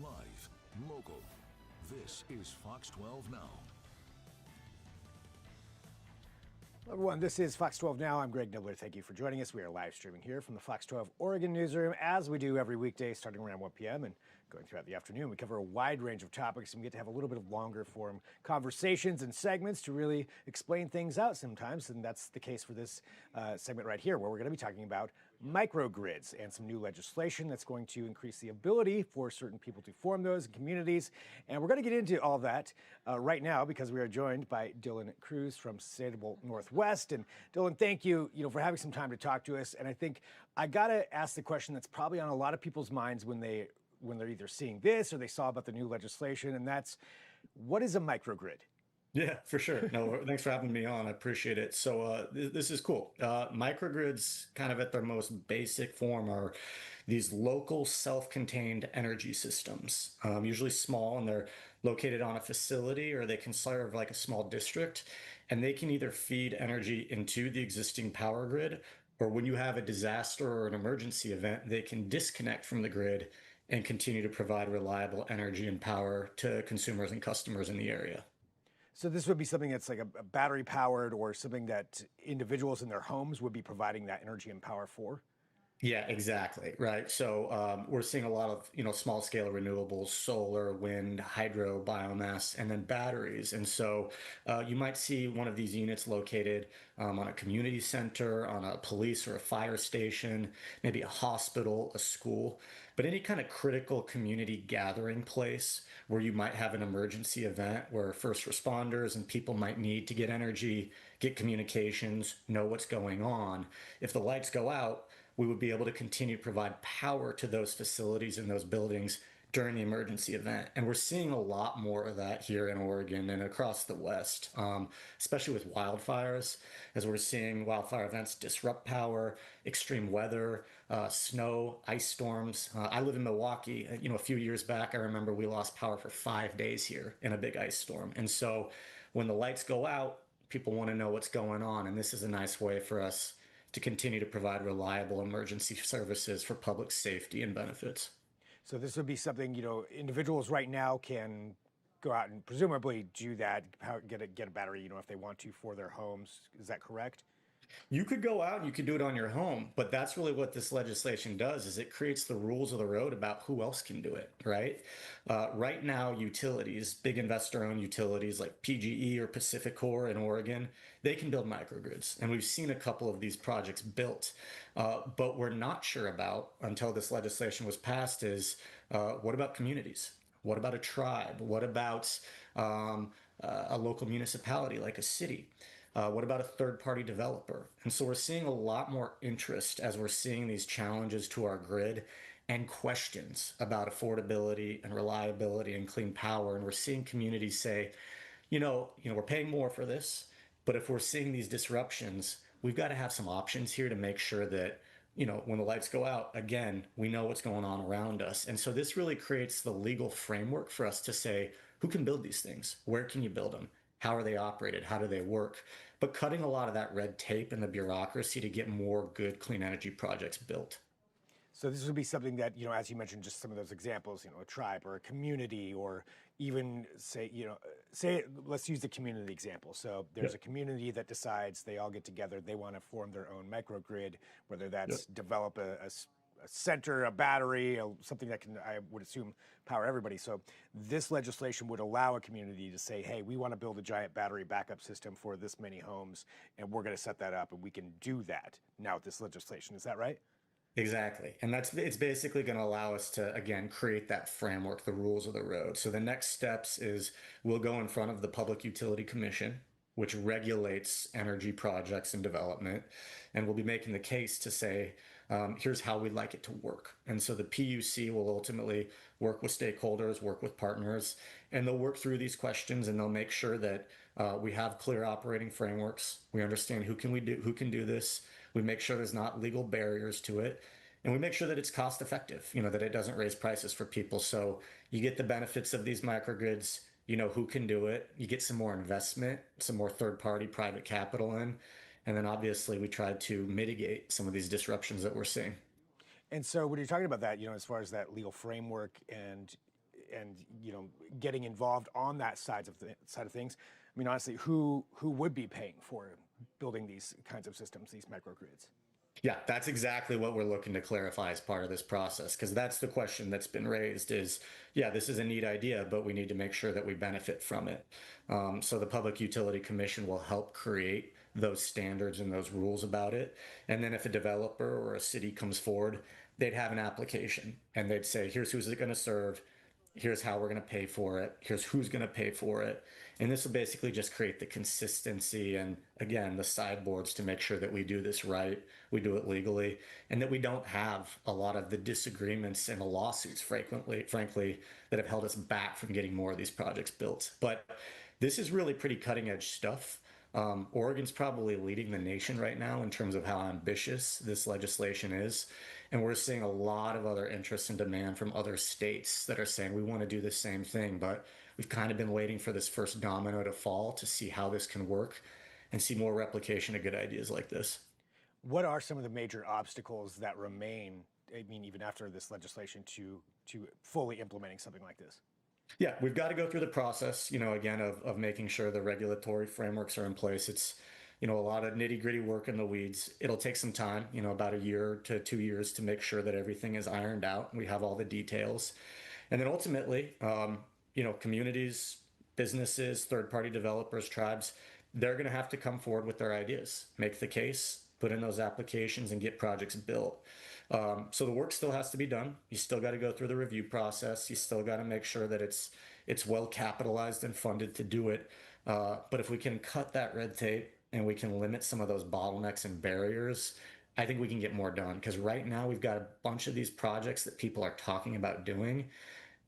Live, local. This is Fox 12 Now. Hello everyone, this is Fox 12 Now. I'm Greg Nibbler. Thank you for joining us. We are live streaming here from the Fox 12 Oregon newsroom, as we do every weekday starting around 1 p.m. and going throughout the afternoon. We cover a wide range of topics and we get to have a little bit of longer form conversations and segments to really explain things out sometimes. And that's the case for this segment right here, where we're going to be talking about microgrids and some new legislation that's going to increase the ability for certain people to form those in communities. And we're going to get into all that right now because we are joined by Dylan Kruse from Sustainable Northwest. And Dylan, thank you, for having some time to talk to us. And I think I got to ask the question that's probably on a lot of people's minds when they're either seeing this or they saw about the new legislation, and that's, what is a microgrid? Yeah, for sure. No, thanks for having me on. I appreciate it. So this is cool. Microgrids, kind of at their most basic form, are these local self-contained energy systems, usually small, and they're located on a facility, or they can serve like a small district, and they can either feed energy into the existing power grid, or when you have a disaster or an emergency event, they can disconnect from the grid and continue to provide reliable energy and power to consumers and customers in the area. So this would be something that's like a battery powered, or something that individuals in their homes would be providing that energy and power for? Yeah, exactly. Right. So we're seeing a lot of, small scale renewables, solar, wind, hydro, biomass, and then batteries. And so you might see one of these units located on a community center, on a police or a fire station, maybe a hospital, a school, but any kind of critical community gathering place where you might have an emergency event where first responders and people might need to get energy, get communications, know what's going on. If the lights go out, we would be able to continue to provide power to those facilities and those buildings during the emergency event. And we're seeing a lot more of that here in Oregon and across the West, especially with wildfires, as we're seeing wildfire events disrupt power, extreme weather, snow, ice storms. I live in Milwaukee. A few years back, I remember we lost power for 5 days here in a big ice storm. And so when the lights go out, people want to know what's going on. And this is a nice way for us to continue to provide reliable emergency services for public safety and benefits. So this would be something, individuals right now can go out and presumably do that, get a battery, if they want to, for their homes. Is that correct? You could go out and you could do it on your home, but that's really what this legislation does, is it creates the rules of the road about who else can do it, right? Right now, utilities, big investor-owned utilities like PGE or Pacificor in Oregon, they can build microgrids. And we've seen a couple of these projects built. But we're not sure about, until this legislation was passed, is what about communities? What about a tribe? What about a local municipality like a city? What about a third-party developer? And so we're seeing a lot more interest as we're seeing these challenges to our grid and questions about affordability and reliability and clean power. And we're seeing communities say, we're paying more for this, but if we're seeing these disruptions, we've got to have some options here to make sure that, when the lights go out, again, we know what's going on around us. And so this really creates the legal framework for us to say, who can build these things? Where can you build them? How are they operated? How do they work? But cutting a lot of that red tape and the bureaucracy to get more good clean energy projects built. So this would be something that, as you mentioned, just some of those examples, a tribe or a community, or even let's use the community example. So there's Yep. a community that decides they all get together, they want to form their own microgrid, whether that's develop a center, a battery, something that can, I would assume, power everybody. So this legislation would allow a community to say, hey, we want to build a giant battery backup system for this many homes, and we're going to set that up, and we can do that now with this legislation. Is that right? Exactly. And it's basically going to allow us to, again, create that framework, the rules of the road. So the next steps is we'll go in front of the Public Utility Commission, which regulates energy projects and development. And we'll be making the case to say, here's how we'd like it to work. And so the PUC will ultimately work with stakeholders, work with partners, and they'll work through these questions, and they'll make sure that we have clear operating frameworks. We understand who can do this. We make sure there's not legal barriers to it. And we make sure that it's cost effective, that it doesn't raise prices for people. So you get the benefits of these microgrids, who can do it. You get some more investment, some more third-party private capital in. And then obviously we try to mitigate some of these disruptions that we're seeing. And so when you're talking about that, as far as that legal framework, and and getting involved on that side of things. I mean, honestly, who would be paying for building these kinds of systems, these microgrids? Yeah, that's exactly what we're looking to clarify as part of this process, because that's the question that's been raised is, yeah, this is a neat idea, but we need to make sure that we benefit from it. So the Public Utility Commission will help create those standards and those rules about it. And then if a developer or a city comes forward, they'd have an application and they'd say, here's who's it going to serve. Here's how we're going to pay for it. Here's who's going to pay for it. And this will basically just create the consistency and, again, the sideboards to make sure that we do this right, we do it legally, and that we don't have a lot of the disagreements and the lawsuits, frankly, that have held us back from getting more of these projects built. But this is really pretty cutting edge stuff. Oregon's probably leading the nation right now in terms of how ambitious this legislation is. And we're seeing a lot of other interest and demand from other states that are saying we want to do the same thing, but we've kind of been waiting for this first domino to fall to see how this can work and see more replication of good ideas like this. What are some of the major obstacles that remain, I mean, even after this legislation, to fully implementing something like this? Yeah, we've got to go through the process, again, of making sure the regulatory frameworks are in place. It's, a lot of nitty gritty work in the weeds. It'll take some time, about a year to 2 years to make sure that everything is ironed out. We have all the details. And then ultimately, communities, businesses, third party developers, tribes, they're going to have to come forward with their ideas, make the case, put in those applications and get projects built. So the work still has to be done. You still got to go through the review process. You still got to make sure that it's well capitalized and funded to do it. But if we can cut that red tape and we can limit some of those bottlenecks and barriers, I think we can get more done. Because right now we've got a bunch of these projects that people are talking about doing,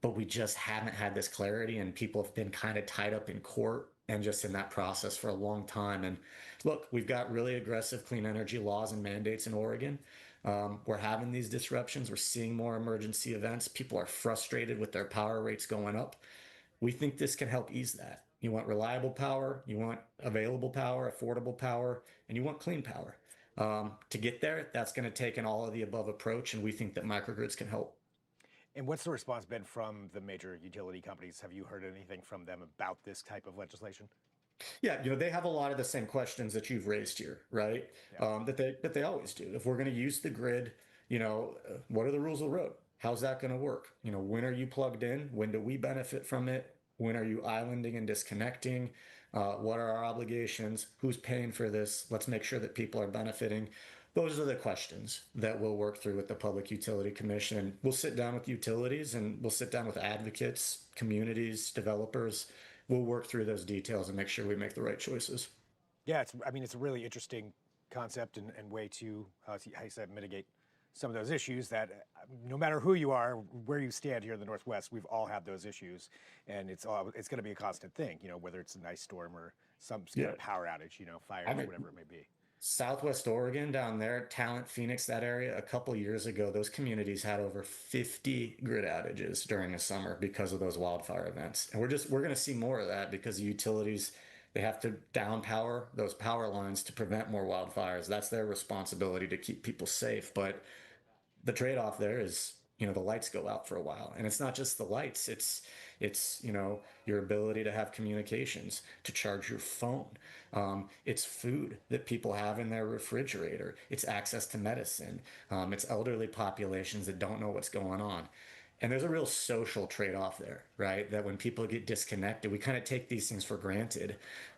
but we just haven't had this clarity, and people have been kind of tied up in court and just in that process for a long time. And look, we've got really aggressive clean energy laws and mandates in Oregon. We're having these disruptions. We're seeing more emergency events. People are frustrated with their power rates going up. We think this can help ease that. You want reliable power, you want available power, affordable power, and you want clean power. To get there, that's going to take an all of the above approach, and we think that microgrids can help. And what's the response been from the major utility companies? Have you heard anything from them about this type of legislation? Yeah, they have a lot of the same questions that you've raised here, right? Yeah. That they always do. If we're going to use the grid, what are the rules of the road? How's that going to work? When are you plugged in? When do we benefit from it? When are you islanding and disconnecting? What are our obligations? Who's paying for this? Let's make sure that people are benefiting. Those are the questions that we'll work through with the Public Utility Commission. We'll sit down with utilities and we'll sit down with advocates, communities, developers. We'll work through those details and make sure we make the right choices. Yeah, it's a really interesting concept and way to, how you said, mitigate some of those issues that no matter who you are, where you stand here in the Northwest, we've all had those issues, and it's going to be a constant thing, whether it's a nice storm or some kind of power outage, fire, whatever it may be. Southwest Oregon down there, Talent, Phoenix, that area, a couple years ago, those communities had over 50 grid outages during the summer because of those wildfire events. And we're going to see more of that because the utilities, they have to down power those power lines to prevent more wildfires. That's their responsibility to keep people safe. But the trade-off there is, the lights go out for a while, and it's not just the lights. It's your ability to have communications, to charge your phone. It's food that people have in their refrigerator. It's access to medicine. It's elderly populations that don't know what's going on. And there's a real social trade-off there, right? That when people get disconnected, we kind of take these things for granted.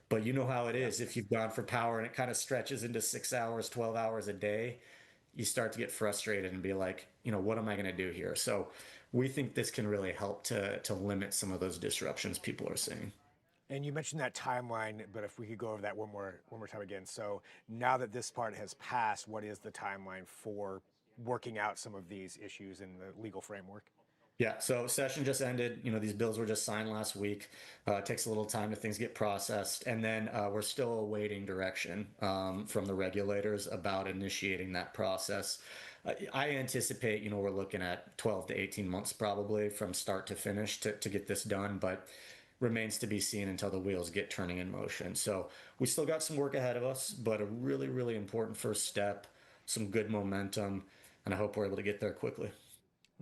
But you know how it is. If you've gone for power and it kind of stretches into 6 hours, 12 hours a day, you start to get frustrated and be like, what am I going to do here? So we think this can really help to limit some of those disruptions people are seeing. And you mentioned that timeline, but if we could go over that one more time again. So now that this part has passed, what is the timeline for working out some of these issues in the legal framework? Yeah, so session just ended. These bills were just signed last week. It takes a little time to things get processed. And then we're still awaiting direction from the regulators about initiating that process. I anticipate, we're looking at 12 to 18 months probably from start to finish to get this done, but remains to be seen until the wheels get turning in motion. So we still got some work ahead of us, but a really, really important first step, some good momentum, and I hope we're able to get there quickly.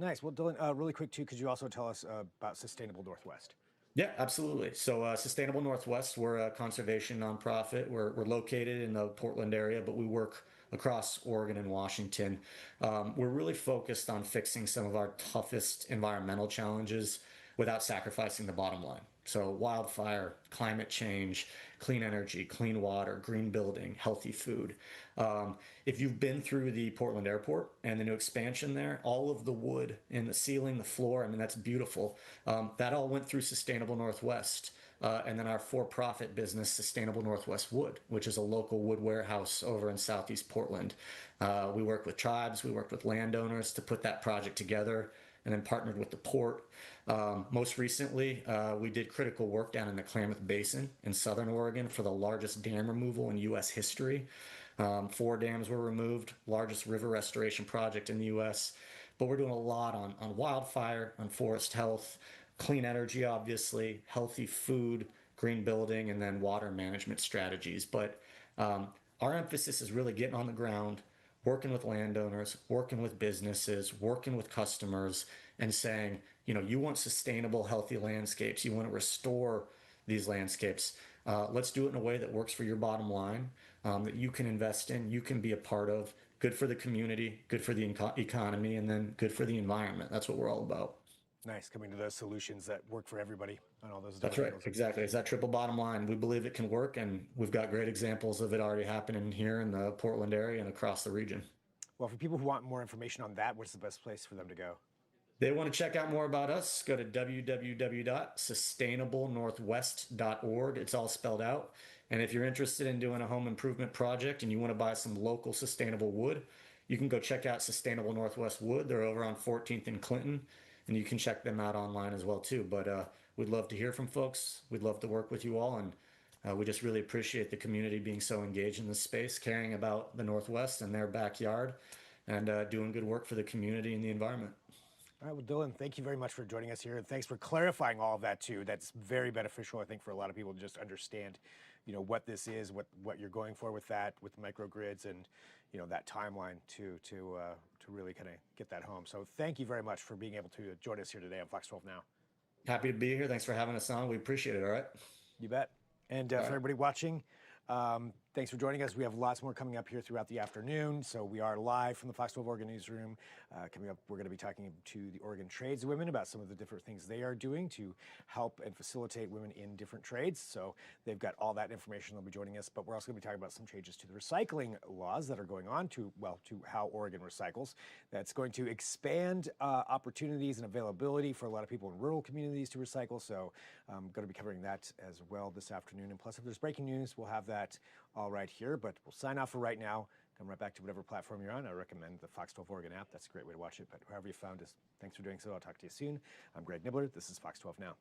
Nice. Well, Dylan, really quick too, could you also tell us about Sustainable Northwest? Yeah, absolutely. So, Sustainable Northwest, we're a conservation nonprofit. We're located in the Portland area, but we work across Oregon and Washington. We're really focused on fixing some of our toughest environmental challenges without sacrificing the bottom line. So, wildfire, climate change, clean energy, clean water, green building, healthy food. If you've been through the Portland airport and the new expansion there, all of the wood in the ceiling, the floor, I mean, that's beautiful. That all went through Sustainable Northwest. And then our for-profit business, Sustainable Northwest Wood, which is a local wood warehouse over in Southeast Portland. We worked with tribes, we worked with landowners to put that project together, and then partnered with the port. Most recently, we did critical work down in the Klamath Basin in Southern Oregon for the largest dam removal in U.S. history. 4 dams were removed, largest river restoration project in the U.S. But we're doing a lot on wildfire, on forest health, clean energy, obviously, healthy food, green building, and then water management strategies. But our emphasis is really getting on the ground, working with landowners, working with businesses, working with customers, and saying, you want sustainable, healthy landscapes. You want to restore these landscapes. Let's do it in a way that works for your bottom line, that you can invest in, you can be a part of, good for the community, good for the economy, and then good for the environment. That's what we're all about. Nice, coming to those solutions that work for everybody on all those That's different right. angles. Exactly. It's that triple bottom line. We believe it can work, and we've got great examples of it already happening here in the Portland area and across the region. Well, for people who want more information on that, what's the best place for them to go? They want to check out more about us, go to www.sustainablenorthwest.org. It's all spelled out. And if you're interested in doing a home improvement project and you want to buy some local sustainable wood, you can go check out Sustainable Northwest Wood. They're over on 14th and Clinton, and you can check them out online as well too. But we'd love to hear from folks. We'd love to work with you all, and we just really appreciate the community being so engaged in this space, caring about the Northwest and their backyard, and doing good work for the community and the environment. All right, well, Dylan, thank you very much for joining us here, and thanks for clarifying all of that too. That's very beneficial, I think, for a lot of people to just understand, what this is, what you're going for with that, with microgrids, and that timeline to really kind of get that home. So thank you very much for being able to join us here today on Fox 12 Now. Happy to be here. Thanks for having us on. We appreciate it. All right. You bet. And for everybody watching, thanks for joining us. We have lots more coming up here throughout the afternoon. So we are live from the Fox 12 Oregon newsroom. Coming up, we're going to be talking to the Oregon tradeswomen about some of the different things they are doing to help and facilitate women in different trades. So they've got all that information. They'll be joining us. But we're also going to be talking about some changes to the recycling laws that are going on to how Oregon recycles. That's going to expand opportunities and availability for a lot of people in rural communities to recycle. So I'm going to be covering that as well this afternoon. And plus, if there's breaking news, we'll have that all right here. But we'll sign off for right now. Come right back to whatever platform you're on. I recommend the Fox 12 Oregon app. That's a great way to watch it. But however you found us, thanks for doing so. I'll talk to you soon. I'm Greg Nibbler. This is Fox 12 Now.